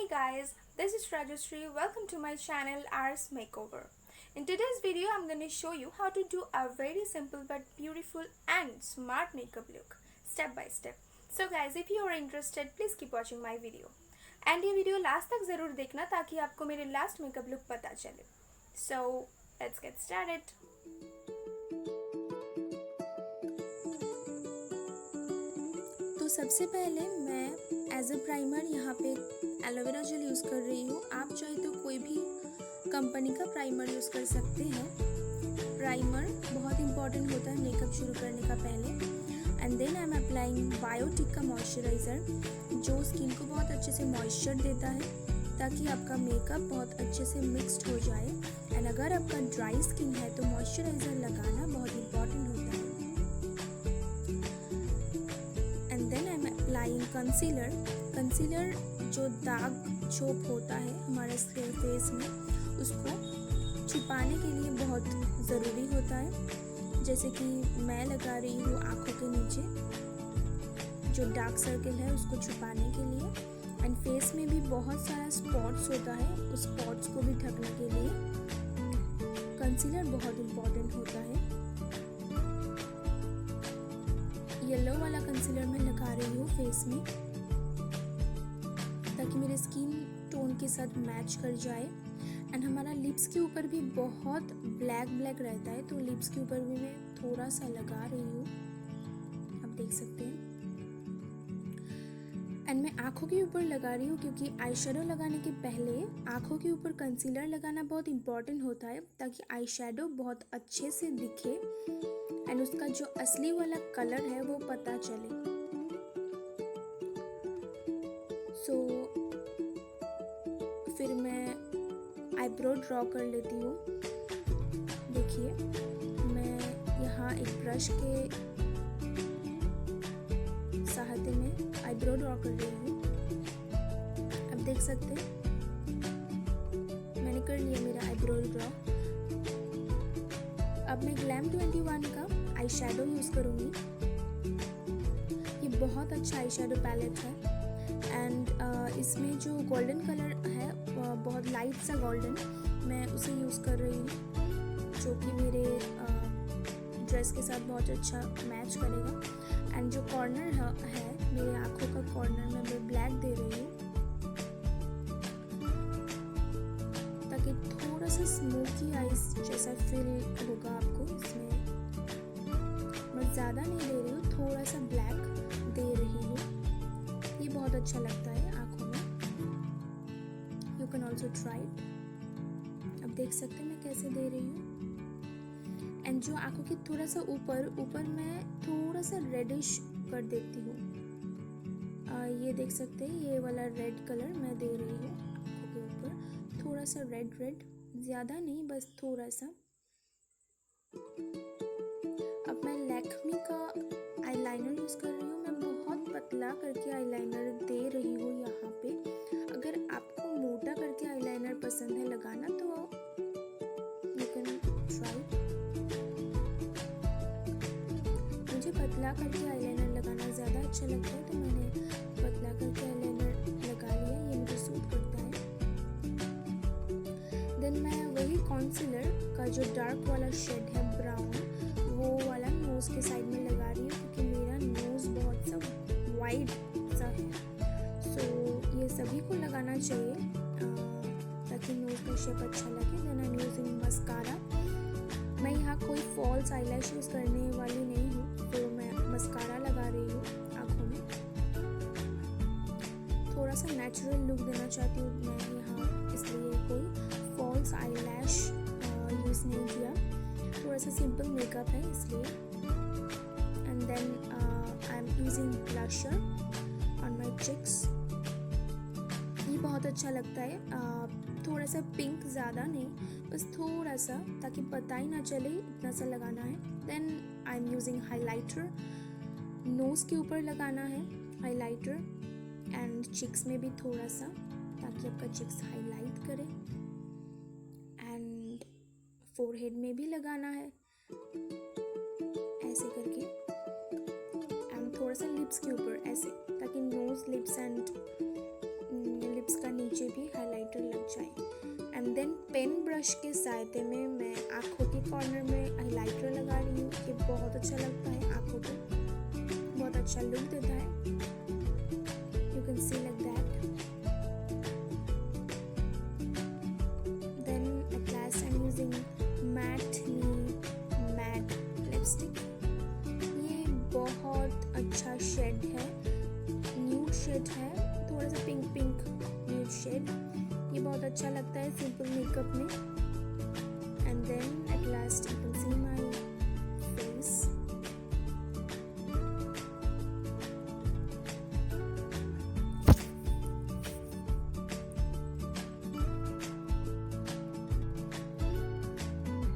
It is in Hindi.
Hey guys, this is Rajashree. Welcome to my channel Ars Makeover. In today's video, I'm going to show you how to do a very simple but beautiful and smart makeup look step by step. So guys, if you are interested, please keep watching my video. And ये वीडियो लास्ट तक ज़रूर देखना ताकि आपको मेरे लास्ट मेकअप लुक पता चले. So let's get started. तो सबसे पहले मैं एज अ प्राइमर यहाँ पे एलोवेरा जेल यूज़ कर रही हूँ. आप चाहे तो कोई भी कंपनी का प्राइमर यूज़ कर सकते हैं. प्राइमर बहुत इंपॉर्टेंट होता है मेकअप शुरू करने का पहले. And then I am applying Biotique का मॉइस्चराइज़र जो स्किन को बहुत अच्छे से मॉइस्चर देता है ताकि आपका मेकअप बहुत अच्छे से मिक्सड हो जाए. एंड अगर आपका ड्राई स्किन है तो मॉइस्चराइज़र लगाना बहुत इंपॉर्टेंट होता है. And then I am applying concealer जो दाग छोप होता है हमारे फेस में उसको छुपाने के लिए बहुत ज़रूरी होता है. जैसे कि मैं लगा रही हूँ आँखों के नीचे जो डार्क सर्कल है उसको छुपाने के लिए. एंड फेस में भी बहुत सारा स्पॉट्स होता है, उस स्पॉट्स को भी ढकने के लिए कंसीलर बहुत इम्पॉर्टेंट होता है. येलो वाला कंसीलर मैं लगा रही हूँ फेस में ताकि मेरे स्किन टोन के साथ मैच कर जाए. एंड हमारा लिप्स के ऊपर भी बहुत ब्लैक रहता है तो लिप्स के ऊपर भी मैं थोड़ा सा लगा रही हूँ, आप देख सकते हैं. एंड मैं आँखों के ऊपर लगा रही हूँ क्योंकि आई शेडो लगाने के पहले आँखों के ऊपर कंसीलर लगाना बहुत इम्पॉर्टेंट होता है ताकि आई शेडो बहुत अच्छे से दिखे एंड उसका जो असली वाला कलर है वो पता चले. सो फिर मैं आईब्रो ड्रॉ कर लेती हूँ. देखिए मैं यहाँ एक ब्रश के सहायता में आईब्रो ड्रॉ कर रही हूँ. आप देख सकते हैं मैंने कर लिया मेरा आईब्रो ड्रॉ. अब मैं ग्लैम 21 का आई शेडो यूज़ करूँगी. ये बहुत अच्छा आई शेडो पैलेट है. एंड इसमें जो गोल्डन कलर है बहुत लाइट सा गोल्डन मैं उसे यूज़ कर रही हूँ जो कि मेरे ड्रेस के साथ बहुत अच्छा मैच करेगा. एंड जो कॉर्नर है मेरे आँखों का कॉर्नर में मैं ब्लैक दे रही हूँ ताकि थोड़ा सा स्मोकी आइज जैसा फील होगा आपको इसमें. मैं ज़्यादा नहीं दे रही हूँ, थोड़ा सा ब्लैक दे रही हूँ. ये बहुत अच्छा लगता है आँखों में. You can also try it. अब देख सकते हैं मैं कैसे दे रही हूँ. एंड जो आँखों के थोड़ा सा ऊपर मैं थोड़ा सा रेडिश कर देती हूँ. ये देख सकते हैं ये वाला रेड कलर मैं दे रही हूँ आँखों के ऊपर. थोड़ा सा रेड ज़्यादा नहीं, बस थोड़ा सा. अब मैं लैक्मी का आईलाइनर यूज़ कर रही हूँ. मैं बहुत पतला करके आईलाइनर दे रही हूँ यहाँ पे. अगर आपको मोटा करके आईलाइनर पसंद है लगाना तो यू कैन ट्राई. मुझे पतला करके आईलाइनर लगाना ज़्यादा अच्छा लगता है तो मैंने पतला करके आईलाइनर लगा लिया. ये मुझे सूट करता है. देन मैं वही कॉन्सीलर का जो डार्क वाला शेड है ब्राउन वो वाला नोज़ के साइड में लगा रही हूँ क्योंकि मेरा नोज़ बहुत सा वाइड सा है. सो ये सभी को लगाना चाहिए ताकि नोज़ का शेप अच्छा लगे. Then I am using mascara. मैं यहाँ कोई फॉल्स आईलैश यूज़ करने वाली नहीं हूँ तो मैं मस्कारा लगा रही हूँ आँखों में. थोड़ा सा नेचुरल लुक देना चाहती हूँ मैं यहाँ, इसलिए कोई फॉल्स आईलैश यूज़ नहीं किया. थोड़ा सा सिंपल मेकअप है इसलिए. And then I am using blusher on my cheeks. ये बहुत अच्छा लगता है. थोड़ा सा पिंक, ज़्यादा नहीं, बस थोड़ा सा ताकि पता ही ना चले इतना सा लगाना है. Then I am using highlighter. Nose के ऊपर लगाना है हाइलाइटर एंड चिक्स में भी थोड़ा सा ताकि आपका चिक्स हाईलाइट करे. एंड फोरहेड में भी लगाना है ऐसे करके. एंड थोड़ा सा लिप्स के ऊपर ऐसे ताकि नोज, लिप्स एंड लिप्स का नीचे पेन ब्रश के सहायता में मैं आँखों के कॉर्नर में हाइलाइटर लगा रही हूँ। ये बहुत अच्छा लगता है, आँखों को बहुत अच्छा लुक देता है। You can see like that. Then at last I am using matte lipstick. ये बहुत अच्छा शेड है, न्यूड शेड है, थोड़ा सा पिंक न्यूड शेड। ये बहुत अच्छा लगता है सिंपल मेकअप में।